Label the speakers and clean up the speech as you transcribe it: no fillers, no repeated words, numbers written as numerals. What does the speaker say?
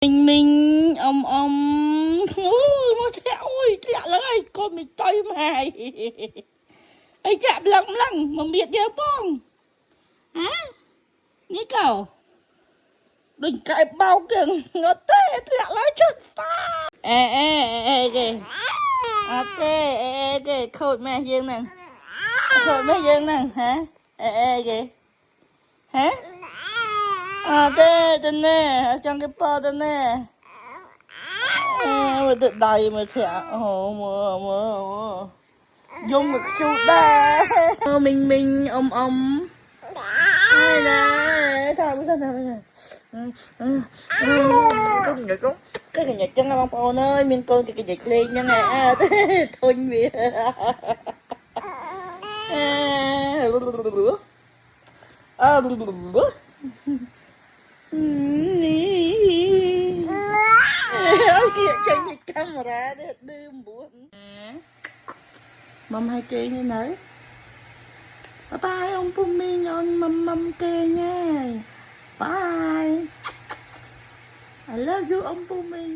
Speaker 1: Mình ui mà thẹo ơi thẹo lắm ai con mình tay mày ấy chạm lắm lắm mà miệt nhớ bông hả ní cầu đừng cãi bao kìa nó tê thẹo lắm chút ta kìa ok kìa khôi mẹ dương nè khôi mẹ dương nè hả kìa hả tê tên nè trong cái po tên nè mà tự đầy mà thẹo mơ dùng được chú đa mình ai nè thôi bây giờ cái nhật chân ông bò ơi miên con cái nhật lên nha nè thôi việc kìa chân nhật camera để đưa buồn mâm hai kê như nấy bye bye ông Pumi nhon mâm kê nha bye I love you ông Pumi